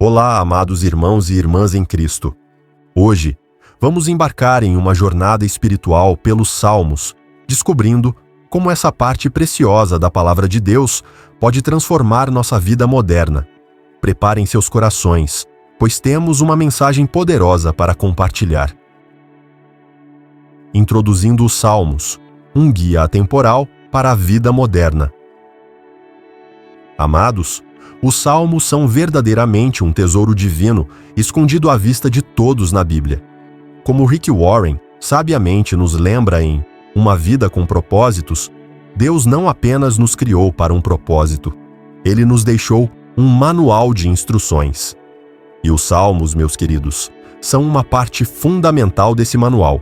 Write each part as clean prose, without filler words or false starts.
Olá, amados irmãos e irmãs em Cristo. Hoje, vamos embarcar em uma jornada espiritual pelos Salmos, descobrindo como essa parte preciosa da Palavra de Deus pode transformar nossa vida moderna. Preparem seus corações, pois temos uma mensagem poderosa para compartilhar. Introduzindo os Salmos, um guia atemporal para a vida moderna. Amados, os Salmos são verdadeiramente um tesouro divino escondido à vista de todos na Bíblia. Como Rick Warren sabiamente nos lembra em Uma Vida com Propósitos, Deus não apenas nos criou para um propósito, Ele nos deixou um manual de instruções. E os Salmos, meus queridos, são uma parte fundamental desse manual.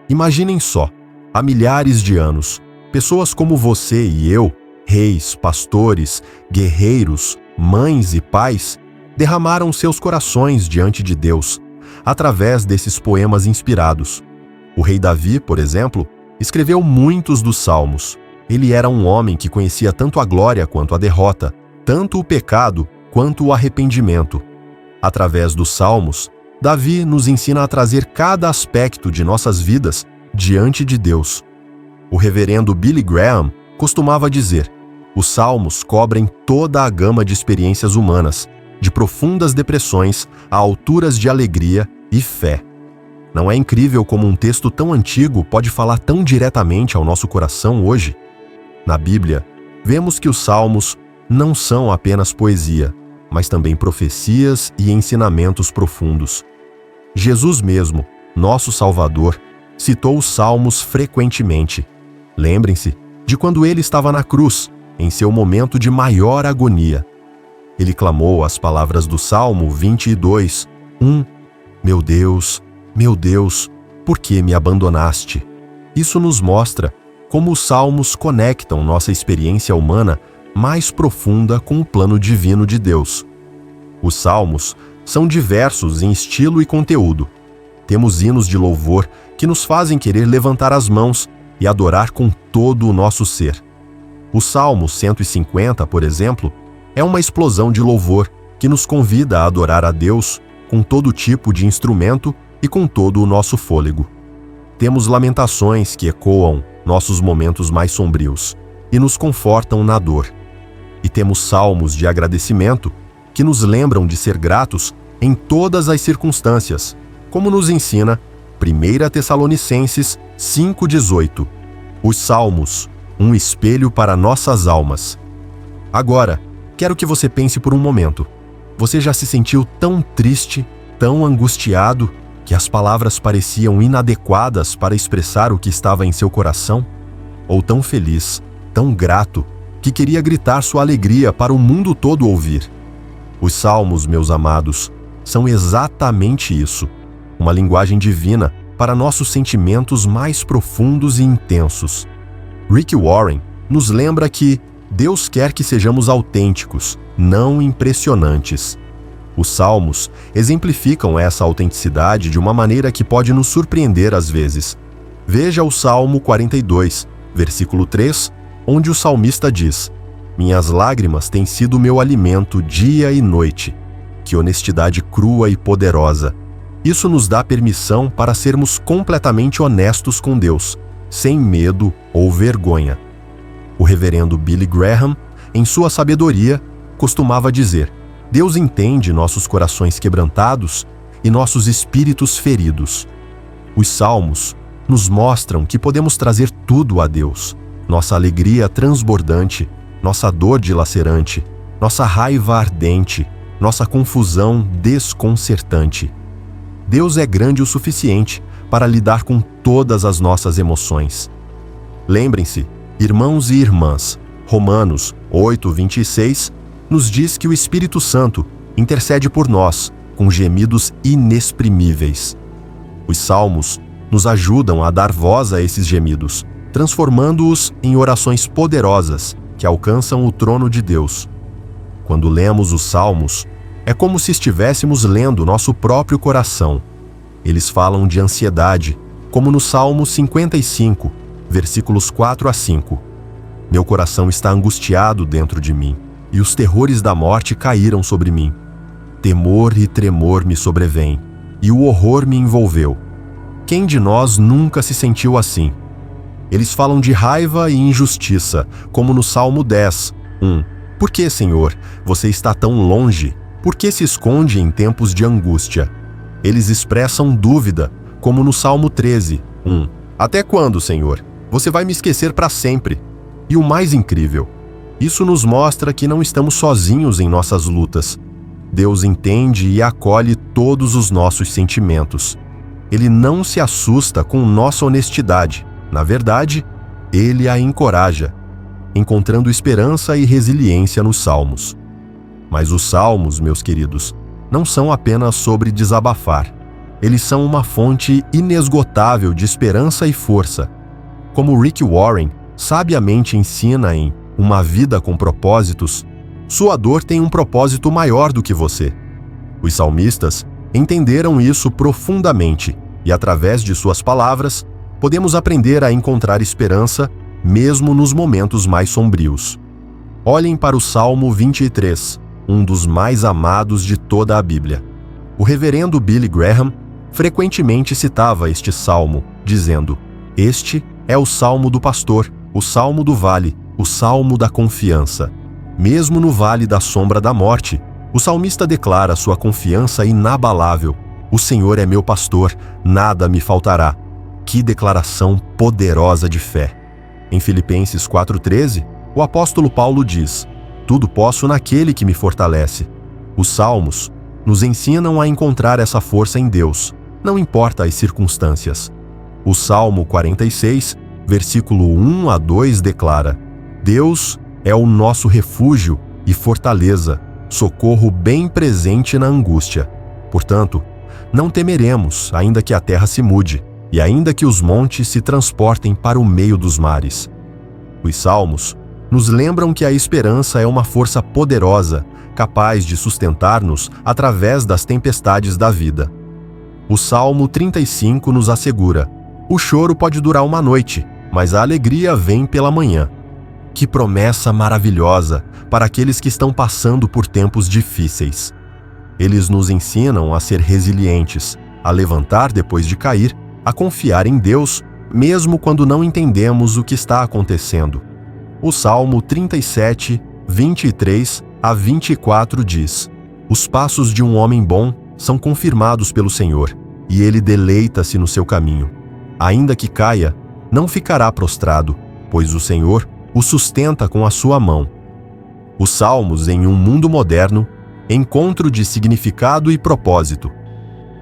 Imaginem só, há milhares de anos, pessoas como você e eu, reis, pastores, guerreiros, mães e pais, derramaram seus corações diante de Deus, através desses poemas inspirados. O rei Davi, por exemplo, escreveu muitos dos Salmos. Ele era um homem que conhecia tanto a glória quanto a derrota, tanto o pecado quanto o arrependimento. Através dos Salmos, Davi nos ensina a trazer cada aspecto de nossas vidas diante de Deus. O reverendo Billy Graham costumava dizer: os Salmos cobrem toda a gama de experiências humanas, de profundas depressões a alturas de alegria e fé. Não é incrível como um texto tão antigo pode falar tão diretamente ao nosso coração hoje? Na Bíblia, vemos que os Salmos não são apenas poesia, mas também profecias e ensinamentos profundos. Jesus mesmo, nosso Salvador, citou os Salmos frequentemente. Lembrem-se de quando ele estava na cruz, em seu momento de maior agonia. Ele clamou as palavras do Salmo 22, 1: meu Deus, por que me abandonaste? Isso nos mostra como os Salmos conectam nossa experiência humana mais profunda com o plano divino de Deus. Os Salmos são diversos em estilo e conteúdo. Temos hinos de louvor que nos fazem querer levantar as mãos e adorar com todo o nosso ser. O Salmo 150, por exemplo, é uma explosão de louvor que nos convida a adorar a Deus com todo tipo de instrumento e com todo o nosso fôlego. Temos lamentações que ecoam nossos momentos mais sombrios e nos confortam na dor. E temos salmos de agradecimento que nos lembram de ser gratos em todas as circunstâncias, como nos ensina 1 Tessalonicenses 5,18. Os Salmos, um espelho para nossas almas. Agora, quero que você pense por um momento. Você já se sentiu tão triste, tão angustiado, que as palavras pareciam inadequadas para expressar o que estava em seu coração? Ou tão feliz, tão grato, que queria gritar sua alegria para o mundo todo ouvir? Os Salmos, meus amados, são exatamente isso, uma linguagem divina para nossos sentimentos mais profundos e intensos. Rick Warren nos lembra que Deus quer que sejamos autênticos, não impressionantes. Os Salmos exemplificam essa autenticidade de uma maneira que pode nos surpreender às vezes. Veja o Salmo 42, versículo 3, onde o salmista diz: minhas lágrimas têm sido meu alimento dia e noite. Que honestidade crua e poderosa! Isso nos dá permissão para sermos completamente honestos com Deus, sem medo ou vergonha. O reverendo Billy Graham, em sua sabedoria, costumava dizer: Deus entende nossos corações quebrantados e nossos espíritos feridos. Os Salmos nos mostram que podemos trazer tudo a Deus: nossa alegria transbordante, nossa dor dilacerante, nossa raiva ardente, nossa confusão desconcertante. Deus é grande o suficiente para lidar com todas as nossas emoções. Lembrem-se, irmãos e irmãs, Romanos 8:26 nos diz que o Espírito Santo intercede por nós com gemidos inexprimíveis. Os Salmos nos ajudam a dar voz a esses gemidos, transformando-os em orações poderosas que alcançam o trono de Deus. Quando lemos os Salmos, é como se estivéssemos lendo nosso próprio coração. Eles falam de ansiedade, como no Salmo 55, versículos 4 a 5. Meu coração está angustiado dentro de mim, e os terrores da morte caíram sobre mim. Temor e tremor me sobrevêm, e o horror me envolveu. Quem de nós nunca se sentiu assim? Eles falam de raiva e injustiça, como no Salmo 10, 1. Por que, Senhor, você está tão longe? Por que se esconde em tempos de angústia? Eles expressam dúvida, como no Salmo 13, 1. Até quando, Senhor? Você vai me esquecer para sempre? E o mais incrível, isso nos mostra que não estamos sozinhos em nossas lutas. Deus entende e acolhe todos os nossos sentimentos. Ele não se assusta com nossa honestidade. Na verdade, Ele a encoraja, encontrando esperança e resiliência nos Salmos. Mas os Salmos, meus queridos, não são apenas sobre desabafar. Eles são uma fonte inesgotável de esperança e força. Como Rick Warren sabiamente ensina em Uma Vida com Propósitos, sua dor tem um propósito maior do que você. Os salmistas entenderam isso profundamente e, através de suas palavras, podemos aprender a encontrar esperança mesmo nos momentos mais sombrios. Olhem para o Salmo 23, um dos mais amados de toda a Bíblia. O reverendo Billy Graham frequentemente citava este salmo, dizendo: "Este é o salmo do pastor, o salmo do vale, o salmo da confiança." Mesmo no vale da sombra da morte, o salmista declara sua confiança inabalável: "O Senhor é meu pastor, nada me faltará." Que declaração poderosa de fé! Em Filipenses 4,13, o apóstolo Paulo diz: "Tudo posso naquele que me fortalece." Os Salmos nos ensinam a encontrar essa força em Deus, não importa as circunstâncias. O Salmo 46, versículo 1 a 2 declara: "Deus é o nosso refúgio e fortaleza, socorro bem presente na angústia. Portanto, não temeremos, ainda que a terra se mude, e ainda que os montes se transportem para o meio dos mares." Os Salmos nos lembram que a esperança é uma força poderosa, capaz de sustentar-nos através das tempestades da vida. O Salmo 35 nos assegura: "O choro pode durar uma noite, mas a alegria vem pela manhã." Que promessa maravilhosa para aqueles que estão passando por tempos difíceis. Eles nos ensinam a ser resilientes, a levantar depois de cair, a confiar em Deus, mesmo quando não entendemos o que está acontecendo. O Salmo 37, 23 a 24 diz: "Os passos de um homem bom são confirmados pelo Senhor, e ele deleita-se no seu caminho. Ainda que caia, não ficará prostrado, pois o Senhor o sustenta com a sua mão." Os Salmos, em um mundo moderno, encontro de significado e propósito.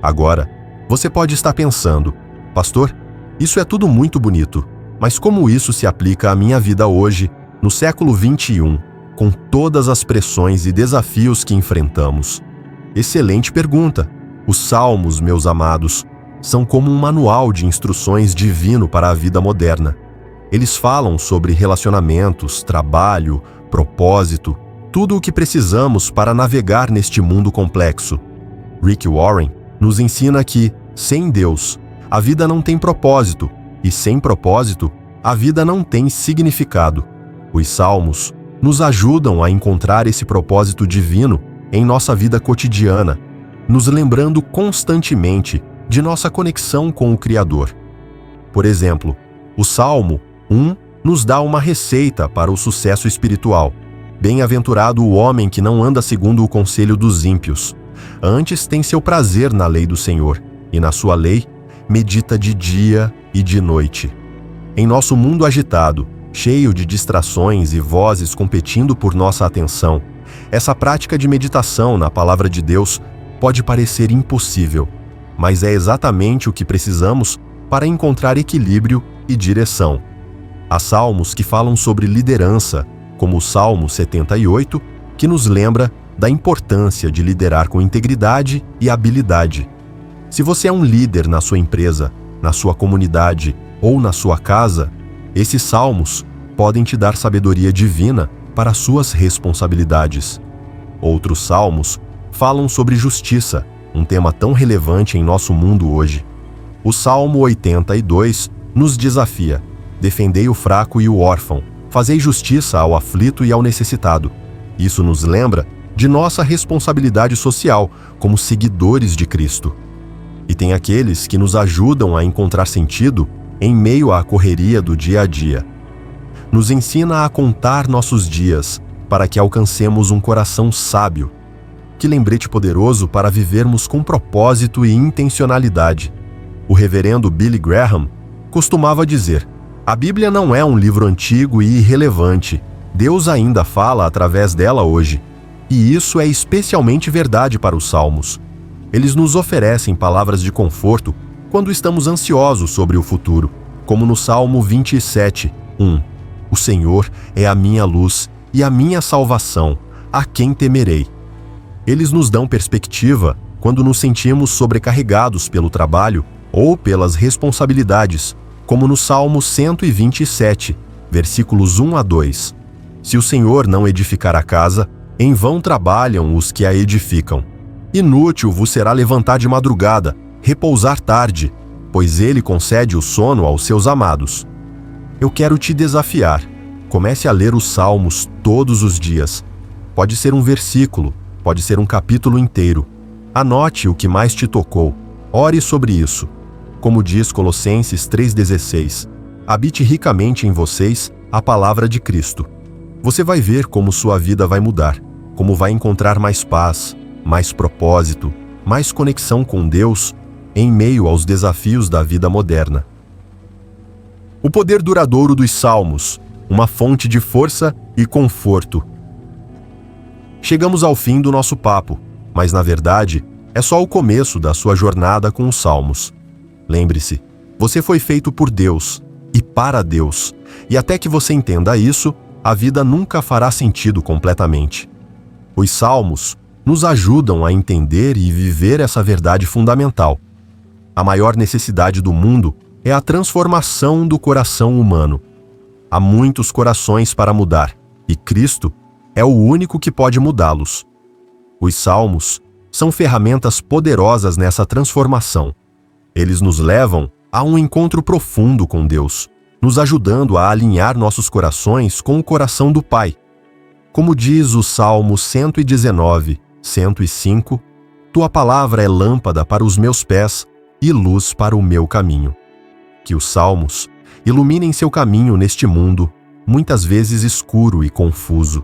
Agora, você pode estar pensando: "Pastor, isso é tudo muito bonito, mas como isso se aplica à minha vida hoje, no século 21, com todas as pressões e desafios que enfrentamos?" Excelente pergunta. Os Salmos, meus amados, são como um manual de instruções divino para a vida moderna. Eles falam sobre relacionamentos, trabalho, propósito, tudo o que precisamos para navegar neste mundo complexo. Rick Warren nos ensina que, sem Deus, a vida não tem propósito, e sem propósito, a vida não tem significado. Os Salmos nos ajudam a encontrar esse propósito divino em nossa vida cotidiana, nos lembrando constantemente de nossa conexão com o Criador. Por exemplo, o Salmo 1 nos dá uma receita para o sucesso espiritual. "Bem-aventurado o homem que não anda segundo o conselho dos ímpios. Antes tem seu prazer na lei do Senhor, e na sua lei medita de dia e de noite." Em nosso mundo agitado, cheio de distrações e vozes competindo por nossa atenção, essa prática de meditação na palavra de Deus pode parecer impossível, mas é exatamente o que precisamos para encontrar equilíbrio e direção. Há salmos que falam sobre liderança, como o Salmo 78, que nos lembra da importância de liderar com integridade e habilidade. Se você é um líder na sua empresa, na sua comunidade ou na sua casa, esses salmos podem te dar sabedoria divina para suas responsabilidades. Outros salmos falam sobre justiça, um tema tão relevante em nosso mundo hoje. O Salmo 82 nos desafia: "Defendei o fraco e o órfão, fazei justiça ao aflito e ao necessitado." Isso nos lembra de nossa responsabilidade social como seguidores de Cristo. E tem aqueles que nos ajudam a encontrar sentido em meio à correria do dia a dia. Nos ensina a contar nossos dias para que alcancemos um coração sábio. Que lembrete poderoso para vivermos com propósito e intencionalidade. O reverendo Billy Graham costumava dizer: a Bíblia não é um livro antigo e irrelevante. Deus ainda fala através dela hoje. E isso é especialmente verdade para os Salmos. Eles nos oferecem palavras de conforto quando estamos ansiosos sobre o futuro, como no Salmo 27, 1. O Senhor é a minha luz e a minha salvação, a quem temerei? Eles nos dão perspectiva quando nos sentimos sobrecarregados pelo trabalho ou pelas responsabilidades, como no Salmo 127, versículos 1 a 2. Se o Senhor não edificar a casa, em vão trabalham os que a edificam. Inútil vos será levantar de madrugada, repousar tarde, pois ele concede o sono aos seus amados. Eu quero te desafiar. Comece a ler os Salmos todos os dias. Pode ser um versículo, pode ser um capítulo inteiro. Anote o que mais te tocou. Ore sobre isso. Como diz Colossenses 3,16, habite ricamente em vocês a palavra de Cristo. Você vai ver como sua vida vai mudar, como vai encontrar mais paz, mais propósito, mais conexão com Deus em meio aos desafios da vida moderna. O poder duradouro dos Salmos, uma fonte de força e conforto. Chegamos ao fim do nosso papo, mas na verdade é só o começo da sua jornada com os Salmos. Lembre-se, você foi feito por Deus e para Deus, e até que você entenda isso, a vida nunca fará sentido completamente. Os Salmos nos ajudam a entender e viver essa verdade fundamental. A maior necessidade do mundo é a transformação do coração humano. Há muitos corações para mudar, e Cristo é o único que pode mudá-los. Os Salmos são ferramentas poderosas nessa transformação. Eles nos levam a um encontro profundo com Deus, nos ajudando a alinhar nossos corações com o coração do Pai. Como diz o Salmo 119, 105, Tua palavra é lâmpada para os meus pés e luz para o meu caminho. Que os Salmos iluminem seu caminho neste mundo, muitas vezes escuro e confuso.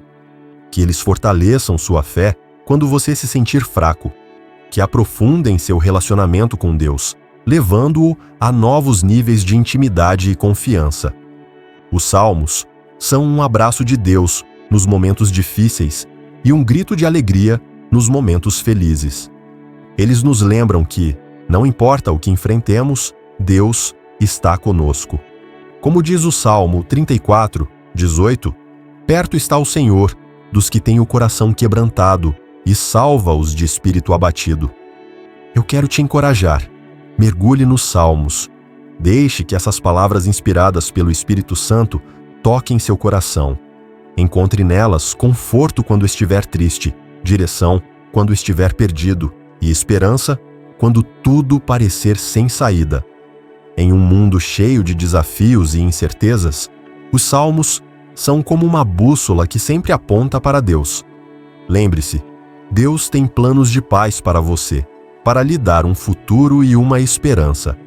Que eles fortaleçam sua fé quando você se sentir fraco. Que aprofundem seu relacionamento com Deus, levando-o a novos níveis de intimidade e confiança. Os Salmos são um abraço de Deus nos momentos difíceis e um grito de alegria nos momentos felizes. Eles nos lembram que, não importa o que enfrentemos, Deus está conosco. Como diz o Salmo 34, 18, perto está o Senhor dos que têm o coração quebrantado e salva-os de espírito abatido. Eu quero te encorajar. Mergulhe nos Salmos. Deixe que essas palavras inspiradas pelo Espírito Santo toquem seu coração. Encontre nelas conforto quando estiver triste, direção quando estiver perdido e esperança quando tudo parecer sem saída. Em um mundo cheio de desafios e incertezas, os Salmos são como uma bússola que sempre aponta para Deus. Lembre-se, Deus tem planos de paz para você, para lhe dar um futuro e uma esperança.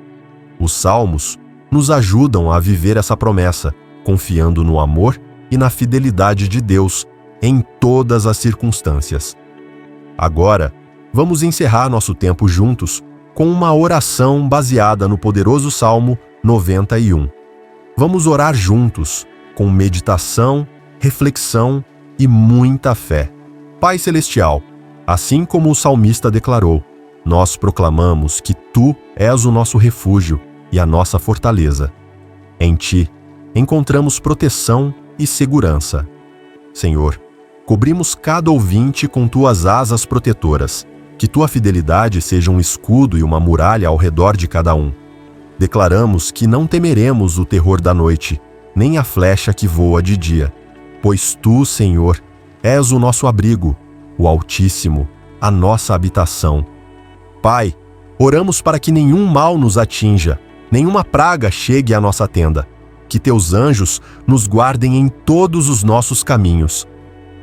Os Salmos nos ajudam a viver essa promessa, confiando no amor e na fidelidade de Deus em todas as circunstâncias. Agora, vamos encerrar nosso tempo juntos com uma oração baseada no poderoso Salmo 91. Vamos orar juntos, com meditação, reflexão e muita fé. Pai Celestial, assim como o salmista declarou, nós proclamamos que Tu és o nosso refúgio e a nossa fortaleza. Em Ti encontramos proteção e segurança. Senhor, cobrimos cada ouvinte com Tuas asas protetoras, que Tua fidelidade seja um escudo e uma muralha ao redor de cada um. Declaramos que não temeremos o terror da noite, nem a flecha que voa de dia, pois Tu, Senhor, és o nosso abrigo, o Altíssimo, a nossa habitação. Pai, oramos para que nenhum mal nos atinja, nenhuma praga chegue à nossa tenda, que Teus anjos nos guardem em todos os nossos caminhos.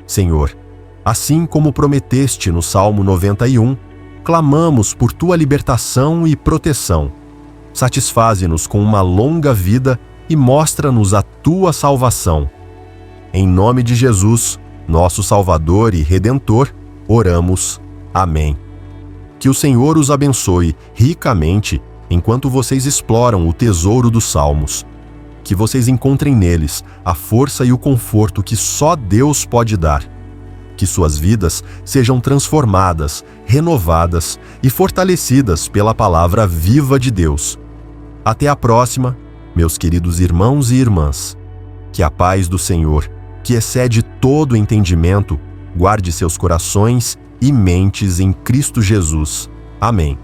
Senhor, Assim como prometeste no Salmo 91, clamamos por tua libertação e proteção. Satisfaze-nos com uma longa vida e mostra-nos a tua salvação. Em nome de Jesus, nosso Salvador e Redentor, oramos. Amém. Que o Senhor os abençoe ricamente enquanto vocês exploram o tesouro dos Salmos. Que vocês encontrem neles a força e o conforto que só Deus pode dar. Que suas vidas sejam transformadas, renovadas e fortalecidas pela palavra viva de Deus. Até a próxima, meus queridos irmãos e irmãs. Que a paz do Senhor, que excede todo entendimento, guarde seus corações e mentes em Cristo Jesus. Amém.